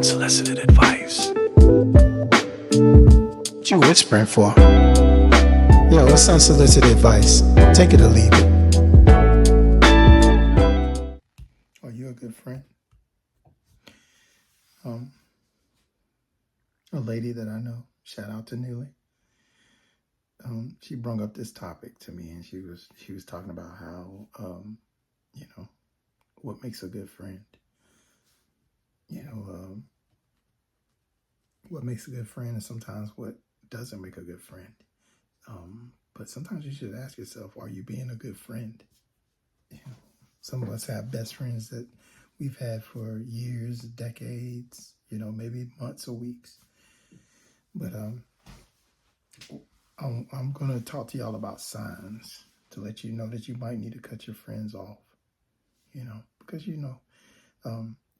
Unsolicited advice. What you whispering for? Yo, what's unsolicited advice? Take it or leave it. Are you a good friend? A lady that I know, shout out to Neely. She brought up this topic to me, and she was talking about how what makes a good friend. What makes a good friend, and sometimes what doesn't make a good friend. But sometimes you should ask yourself, are you being a good friend? Some of us have best friends that we've had for years, decades, maybe months or weeks. But I'm going to talk to y'all about signs to let you know that you might need to cut your friends off, because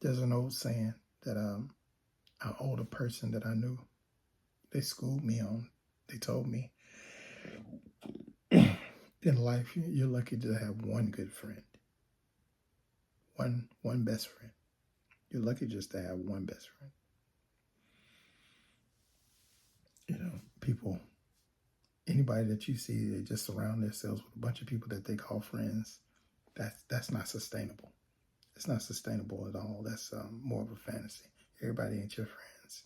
there's an old saying that an older person that I knew, they schooled me on. They told me, in life, you're lucky to have one good friend, one best friend. You're lucky just to have one best friend. People, anybody that you see, they just surround themselves with a bunch of people that they call friends. That's not sustainable. It's not sustainable at all. That's more of a fantasy. Everybody ain't your friends.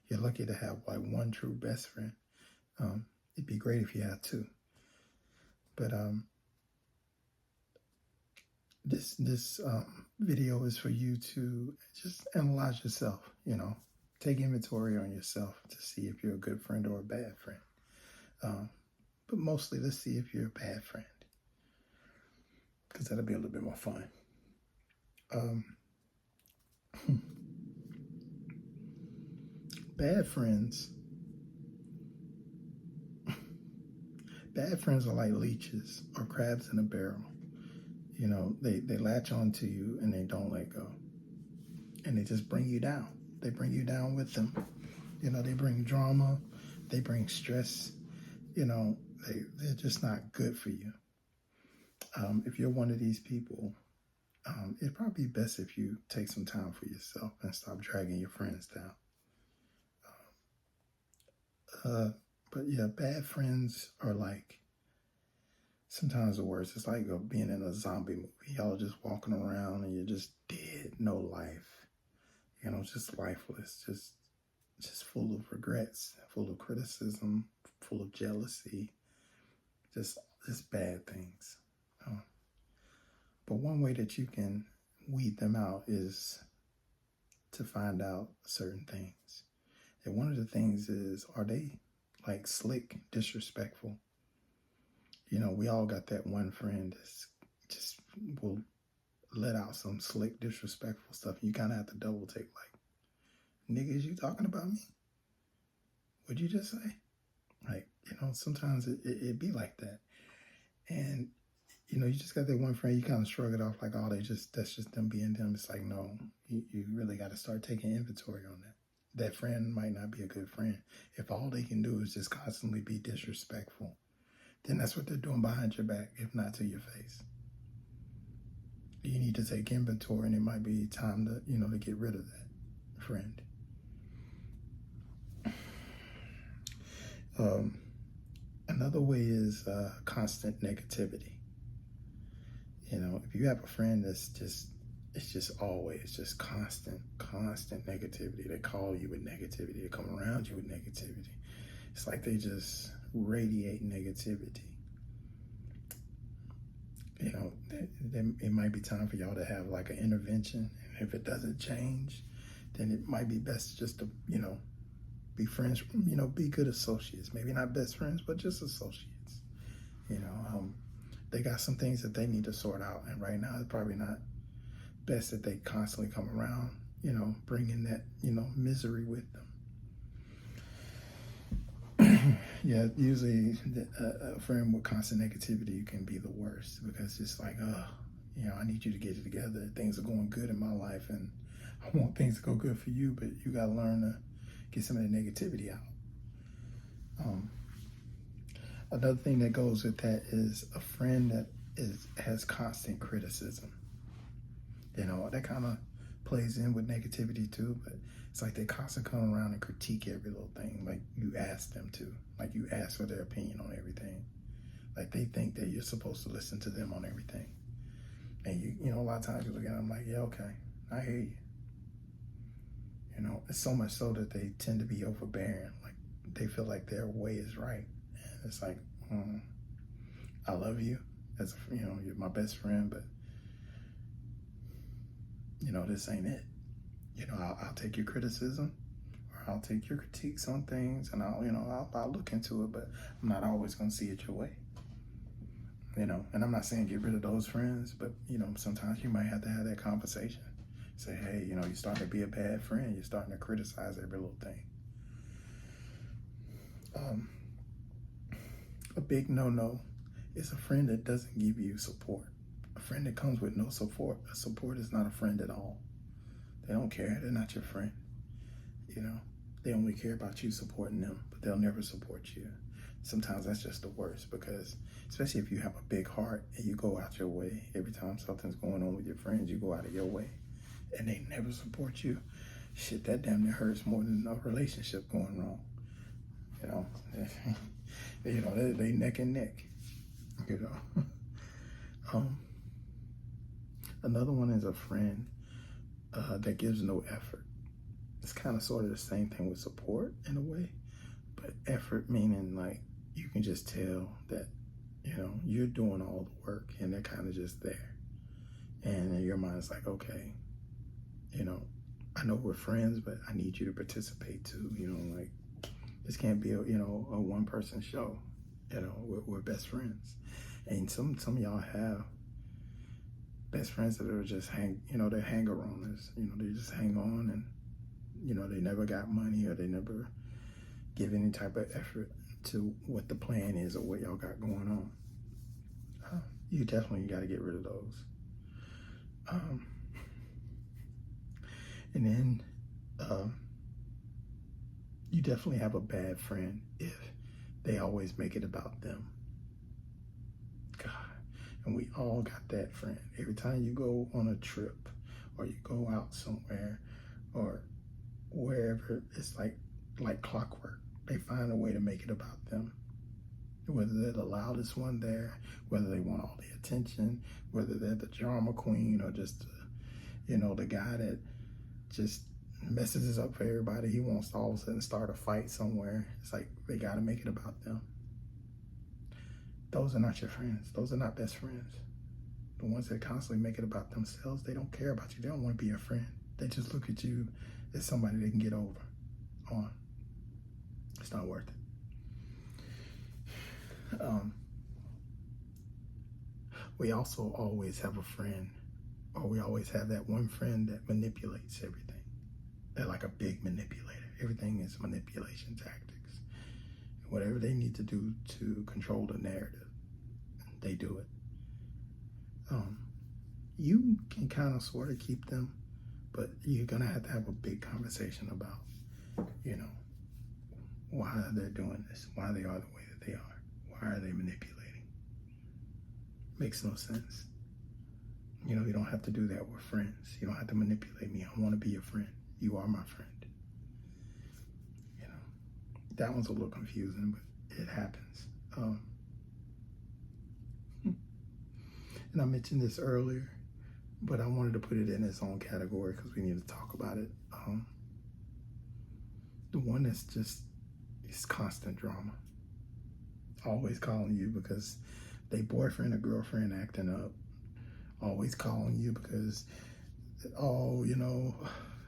You're lucky to have like one true best friend. It'd be great if you had two. But this video is for you to just analyze yourself. Take inventory on yourself to see if you're a good friend or a bad friend. But mostly, let's see if you're a bad friend, because that'll be a little bit more fun. Bad friends are like leeches or crabs in a barrel. They latch onto you and they don't let go. And they just bring you down. They bring you down with them. They bring drama. They bring stress. They're just not good for you. If you're one of these people, it'd probably be best if you take some time for yourself and stop dragging your friends down. But yeah, bad friends are like sometimes the worst. It's like being in a zombie movie. Y'all are just walking around and you're just dead, no life. Just lifeless, just full of regrets, full of criticism, full of jealousy, just bad things. But one way that you can weed them out is to find out certain things. And one of the things is, are they like slick, disrespectful? We all got that one friend that's just will let out some slick, disrespectful stuff. You kind of have to double take, like, nigga, is you talking about me? What'd you just say? Like, sometimes it be like that. And, you just got that one friend, you kind of shrug it off like, oh, that's just them being them. It's like, no, you really got to start taking inventory on that. That friend might not be a good friend. If all they can do is just constantly be disrespectful, then that's what they're doing behind your back, if not to your face. You need to take inventory, and it might be time to, to get rid of that friend. Another way is constant negativity. If you have a friend that's just always just constant negativity. They call you with negativity. They come around you with negativity. It's like they just radiate negativity. It might be time for y'all to have like an intervention. And if it doesn't change, then it might be best just to, be friends, be good associates. Maybe not best friends, but just associates. They got some things that they need to sort out. And right now, it's probably not best that they constantly come around, bringing that, misery with them. Yeah, usually a friend with constant negativity can be the worst, because it's like, I need you to get it together. Things are going good in my life, and I want things to go good for you, but you got to learn to get some of that negativity out. Another thing that goes with that is a friend that has constant criticism. That kind of plays in with negativity too, but it's like they constantly come around and critique every little thing. Like you ask them to, like you ask for their opinion on everything. Like they think that you're supposed to listen to them on everything. And you know, a lot of times you look at them like, yeah, okay, I hear you. You know, it's so much so that they tend to be overbearing. Like they feel like their way is right. And it's like, I love you as you know, you're my best friend, but you know, this ain't it. You know, I'll take your criticism, or I'll take your critiques on things, and I'll look into it, but I'm not always going to see it your way. You know, and I'm not saying get rid of those friends, but you know, sometimes you might have to have that conversation. Say, hey, you know, you're starting to be a bad friend. You're starting to criticize every little thing. A big no-no is a friend that doesn't give you support. A friend that comes with no support. A support is not a friend at all. They don't care. They're not your friend. You know, they only care about you supporting them, but they'll never support you. Sometimes that's just the worst, because especially if you have a big heart and you go out your way, every time something's going on with your friends, you go out of your way and they never support you. Shit, that damn near hurts more than a relationship going wrong. You know, you know, they neck and neck, you know. Another one is a friend that gives no effort. It's kind of sort of the same thing with support in a way, but effort meaning like you can just tell that, you know, you're doing all the work and they're kind of just there. And in your mind, it's like, okay, you know, I know we're friends, but I need you to participate too. You know, like this can't be a one person show. You know, we're best friends, and some of y'all have best friends that are just they're hanger-oners. You know, they just hang on, and you know, they never got money, or they never give any type of effort to what the plan is or what y'all got going on. You definitely got to get rid of those. And then you definitely have a bad friend if they always make it about them. God, and we all got that friend. Every time you go on a trip or you go out somewhere or wherever, it's like clockwork. They find a way to make it about them. Whether they're the loudest one there, whether they want all the attention, whether they're the drama queen or just, the guy that just messes it up for everybody. He wants to all of a sudden start a fight somewhere. It's like they got to make it about them. Those are not your friends. Those are not best friends. The ones that constantly make it about themselves, they don't care about you. They don't want to be your friend. They just look at you as somebody they can get over on. It's not worth it. We also always have a friend, or we always have that one friend that manipulates everything. They're like a big manipulator. Everything is manipulation tactics. Whatever they need to do to control the narrative, they do it. You can kind of sort of keep them, but you're going to have a big conversation about, why they're doing this, why they are the way that they are, why are they manipulating. Makes no sense. You don't have to do that with friends. You don't have to manipulate me. I want to be your friend. You are my friend. That one's a little confusing, but it happens. And I mentioned this earlier, but I wanted to put it in its own category because we need to talk about it. The one that's just, it's constant drama. Always calling you because they boyfriend or girlfriend acting up. Always calling you because,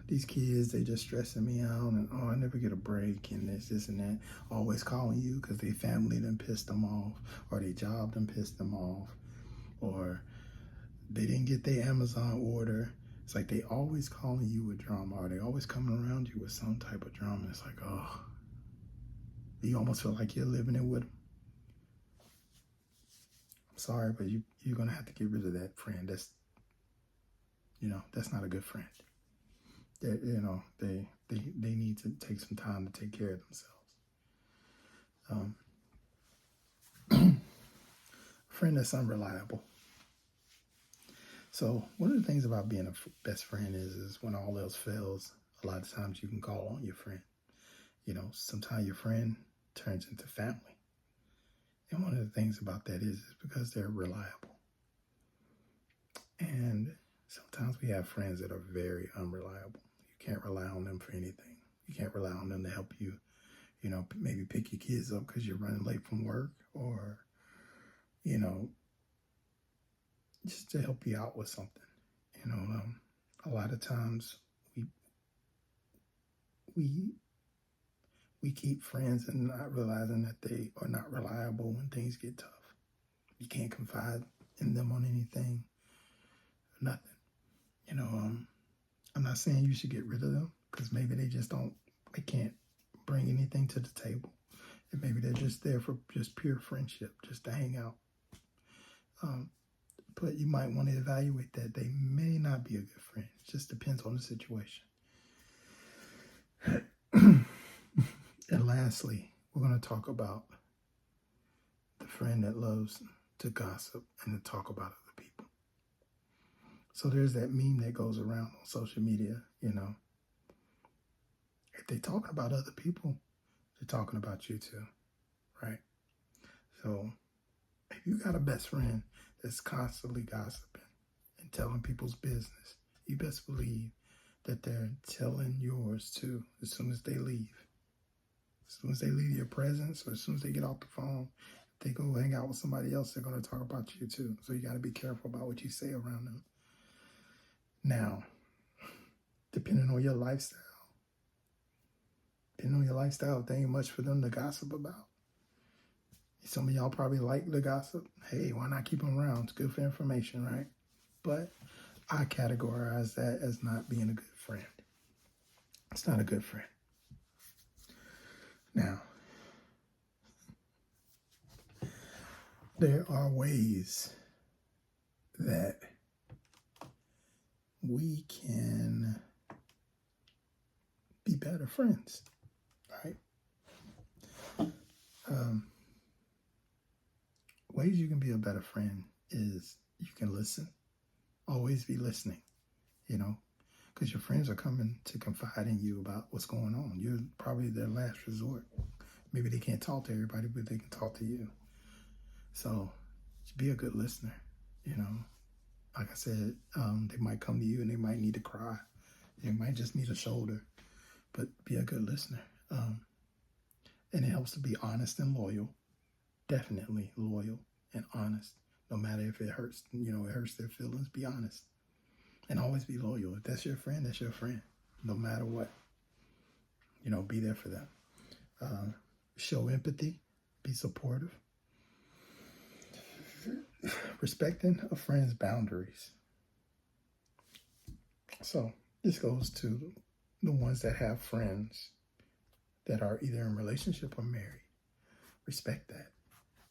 these kids, they just stressing me out, and I never get a break, and this and that. Always calling you because their family done pissed them off, or their job done pissed them off, or they didn't get their Amazon order. It's like they always calling you with drama, or they always coming around you with some type of drama. It's like, oh, you almost feel like you're living it with them. I'm sorry, but you're gonna have to get rid of that friend. That's not a good friend. They need to take some time to take care of themselves. Friend that's unreliable. So one of the things about being a best friend is when all else fails, a lot of times you can call on your friend. Sometimes your friend turns into family. And one of the things about that is because they're reliable. And sometimes we have friends that are very unreliable. You can't rely on them for anything. You can't rely on them to help you, maybe pick your kids up because you're running late from work, or, just to help you out with something. A lot of times we keep friends and not realizing that they are not reliable when things get tough. You can't confide in them on anything, nothing. I'm not saying you should get rid of them, because maybe they can't bring anything to the table. And maybe they're just there for just pure friendship, just to hang out. But you might want to evaluate that. They may not be a good friend. It just depends on the situation. And lastly, we're going to talk about the friend that loves to gossip and to talk about other people. So there's that meme that goes around on social media, If they're talking about other people, they're talking about you too, right? So if you got a best friend that's constantly gossiping and telling people's business, you best believe that they're telling yours too as soon as they leave. As soon as they leave your presence, or as soon as they get off the phone, if they go hang out with somebody else, they're going to talk about you too. So you got to be careful about what you say around them. Now, depending on your lifestyle, there ain't much for them to gossip about. Some of y'all probably like the gossip. Hey, why not keep them around? It's good for information, right? But I categorize that as not being a good friend. It's not a good friend. Now, there are ways that we can be better friends, right? Ways you can be a better friend is you can listen. Always be listening, because your friends are coming to confide in you about what's going on. You're probably their last resort. Maybe they can't talk to everybody, but they can talk to you. So be a good listener. Like I said, they might come to you and they might need to cry. They might just need a shoulder, but be a good listener. And it helps to be honest and loyal. Definitely loyal and honest. No matter if it hurts, it hurts their feelings, be honest. And always be loyal. If that's your friend, that's your friend. No matter what. Be there for them. Show empathy. Be supportive. Respecting a friend's boundaries. So this goes to the ones that have friends that are either in a relationship or married. Respect that.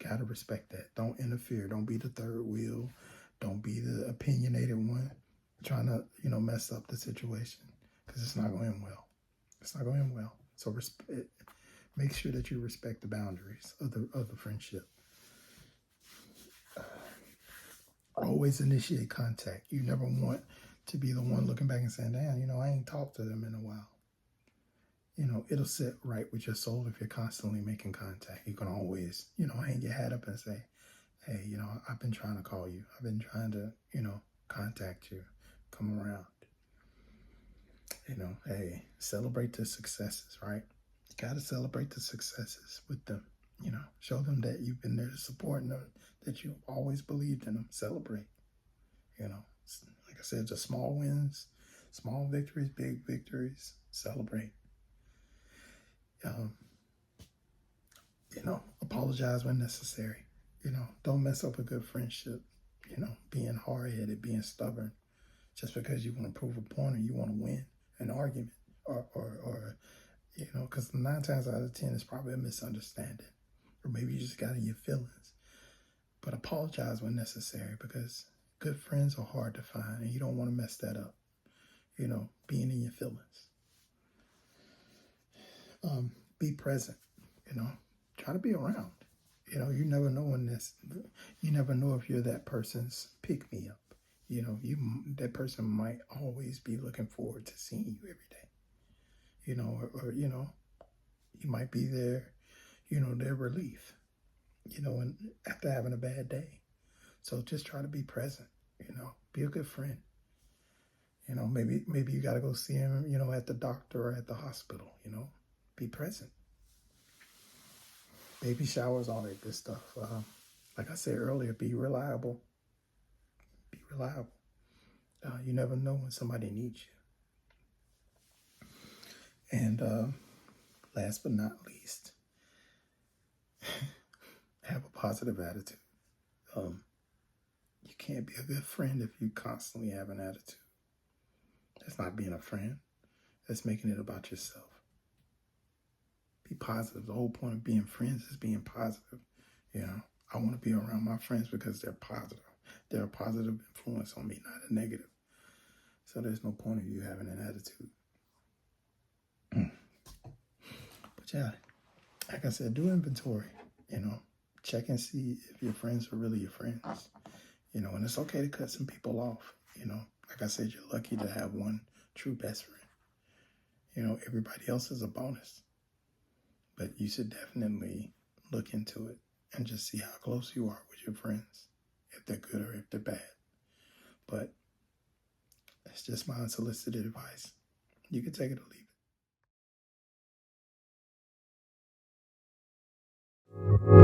Gotta respect that. Don't interfere. Don't be the third wheel. Don't be the opinionated one trying to, mess up the situation, because it's not going well. It's not going well. So make sure that you respect the boundaries of the friendship. Always initiate contact. You never want to be the one looking back and saying, damn, I ain't talked to them in a while. It'll sit right with your soul if you're constantly making contact. You can always, hang your hat up and say, hey, I've been trying to call you. I've been trying to, contact you. Come around. Hey, celebrate the successes, right? You got to celebrate the successes with them. Show them that you've been there to support them, that you've always believed in them. Celebrate. Like I said, just small wins, small victories, big victories. Celebrate. Apologize when necessary. Don't mess up a good friendship. Being hard-headed, being stubborn, just because you want to prove a point or you want to win an argument, or because 9 times out of 10 it's probably a misunderstanding, or maybe you just got in your feelings. But apologize when necessary, because good friends are hard to find, and you don't want to mess that up. Being in your feelings. Be present. Try to be around. You never know you never know if you're that person's pick-me-up. that person might always be looking forward to seeing you every day. Or you might be their their relief. And after having a bad day. So just try to be present. Be a good friend. Maybe you got to go see him, at the doctor or at the hospital. Be present. Baby showers, all that good stuff. Like I said earlier, be reliable. Be reliable. You never know when somebody needs you. And last but not least, have a positive attitude. You can't be a good friend if you constantly have an attitude. That's not being a friend. That's making it about yourself. Be positive. The whole point of being friends is being positive. I want to be around my friends because they're positive. They're a positive influence on me, not a negative. So there's no point of you having an attitude. But yeah, like I said, do inventory. Check and see if your friends are really your friends. And it's okay to cut some people off. Like I said, you're lucky to have one true best friend. Everybody else is a bonus. But you should definitely look into it and just see how close you are with your friends, if they're good or if they're bad. But it's just my unsolicited advice. You can take it or leave it.